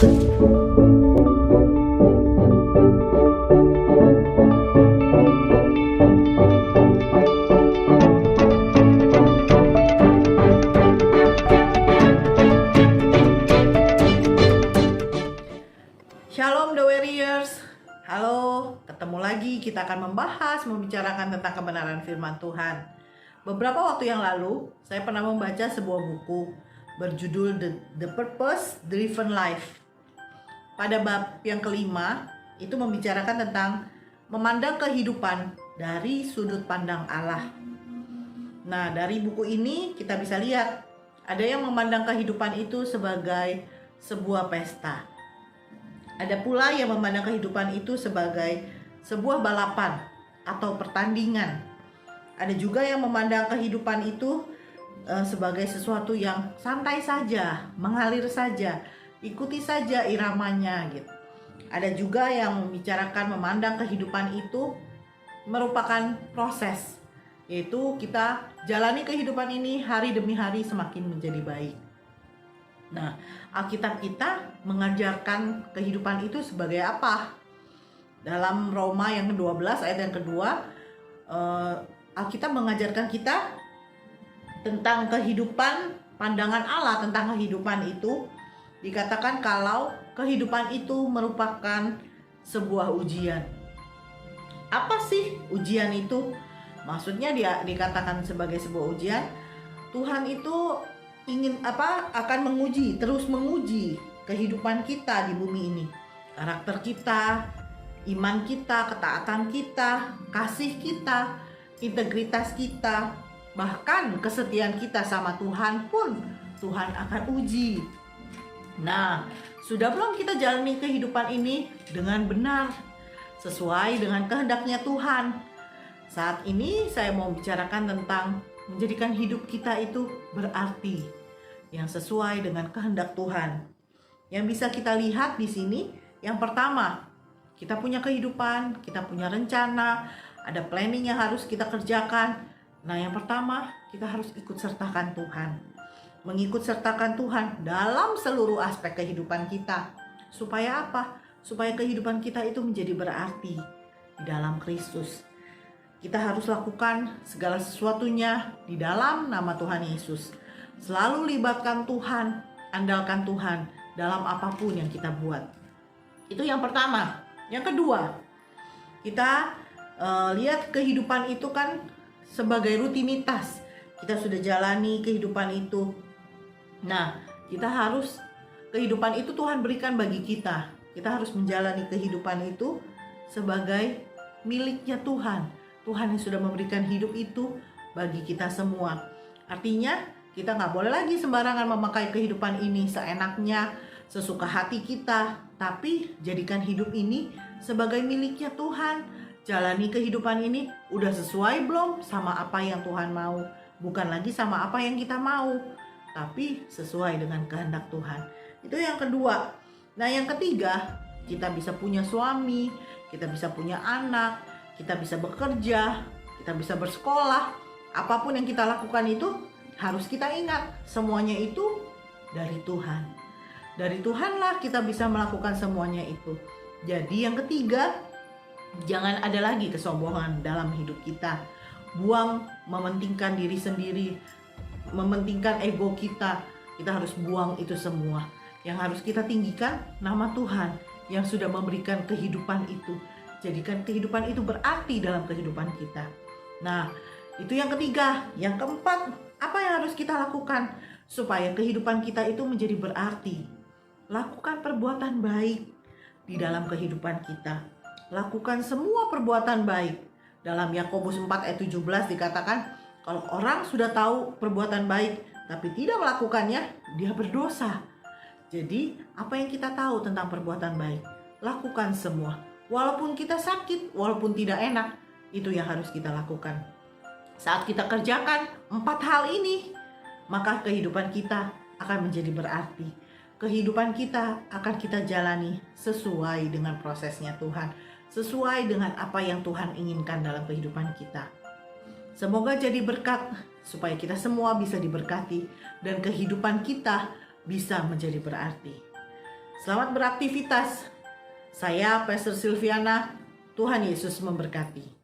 Shalom The Warriors. Halo, ketemu lagi. Kita akan membicarakan tentang kebenaran firman Tuhan. Beberapa waktu yang lalu, saya pernah membaca sebuah buku berjudul The Purpose Driven Life. Pada bab yang kelima, itu membicarakan tentang memandang kehidupan dari sudut pandang Allah. Nah, dari buku ini kita bisa lihat, ada yang memandang kehidupan itu sebagai sebuah pesta. Ada pula yang memandang kehidupan itu sebagai sebuah balapan atau pertandingan. Ada juga yang memandang kehidupan itu sebagai sesuatu yang santai saja, mengalir saja, ikuti saja iramanya gitu. Ada juga yang membicarakan memandang kehidupan itu merupakan proses, yaitu kita jalani kehidupan ini hari demi hari semakin menjadi baik. Nah, Alkitab kita mengajarkan kehidupan itu sebagai apa? Dalam Roma yang ke-12 ayat yang kedua, Alkitab mengajarkan kita tentang kehidupan, pandangan Allah tentang kehidupan itu. Dikatakan kalau kehidupan itu merupakan sebuah ujian. Apa sih ujian itu? Maksudnya dia dikatakan sebagai sebuah ujian. Tuhan itu akan terus menguji kehidupan kita di bumi ini. Karakter kita, iman kita, ketaatan kita, kasih kita, integritas kita, bahkan kesetiaan kita sama Tuhan pun Tuhan akan uji. Nah, sudah belum kita jalani kehidupan ini dengan benar, sesuai dengan kehendaknya Tuhan? Saat ini saya mau bicarakan tentang menjadikan hidup kita itu berarti, yang sesuai dengan kehendak Tuhan. Yang bisa kita lihat di sini, yang pertama, kita punya kehidupan, kita punya rencana, ada planning yang harus kita kerjakan. Nah, yang pertama, kita harus ikut sertakan Tuhan. Mengikut sertakan Tuhan dalam seluruh aspek kehidupan kita. Supaya apa? Supaya kehidupan kita itu menjadi berarti di dalam Kristus. Kita harus lakukan segala sesuatunya di dalam nama Tuhan Yesus. Selalu libatkan Tuhan, andalkan Tuhan dalam apapun yang kita buat. Itu yang pertama. Yang kedua, kita lihat kehidupan itu kan sebagai rutinitas. Kita sudah jalani kehidupan itu. Nah, kehidupan itu Tuhan berikan bagi kita. Kita harus menjalani kehidupan itu sebagai miliknya Tuhan. Tuhan yang sudah memberikan hidup itu bagi kita semua. Artinya, kita nggak boleh lagi sembarangan memakai kehidupan ini seenaknya, sesuka hati kita. Tapi jadikan hidup ini sebagai miliknya Tuhan. Jalani kehidupan ini udah sesuai belum sama apa yang Tuhan mau. Bukan lagi sama apa yang kita mau, tapi sesuai dengan kehendak Tuhan. Itu yang kedua. Nah, yang ketiga, kita bisa punya suami, kita bisa punya anak, kita bisa bekerja, kita bisa bersekolah. Apapun yang kita lakukan itu harus kita ingat, semuanya itu dari Tuhan. Dari Tuhanlah kita bisa melakukan semuanya itu. Jadi yang ketiga, jangan ada lagi kesombongan dalam hidup kita. Buang mementingkan diri sendiri, mementingkan ego kita. Kita harus buang itu semua. Yang harus kita tinggikan nama Tuhan yang sudah memberikan kehidupan itu. Jadikan kehidupan itu berarti dalam kehidupan kita. Nah, itu yang ketiga. Yang keempat, apa yang harus kita lakukan supaya kehidupan kita itu menjadi berarti? Lakukan perbuatan baik di dalam kehidupan kita. Lakukan semua perbuatan baik. Dalam Yakobus 4 ayat 17 dikatakan, kalau orang sudah tahu perbuatan baik tapi tidak melakukannya, dia berdosa. Jadi, apa yang kita tahu tentang perbuatan baik? Lakukan semua. Walaupun kita sakit, walaupun tidak enak, itu yang harus kita lakukan. Saat kita kerjakan 4 hal ini, maka kehidupan kita akan menjadi berarti. Kehidupan kita akan kita jalani sesuai dengan prosesnya Tuhan, sesuai dengan apa yang Tuhan inginkan dalam kehidupan kita. Semoga jadi berkat supaya kita semua bisa diberkati dan kehidupan kita bisa menjadi berarti. Selamat beraktivitas. Saya Pastor Silviana. Tuhan Yesus memberkati.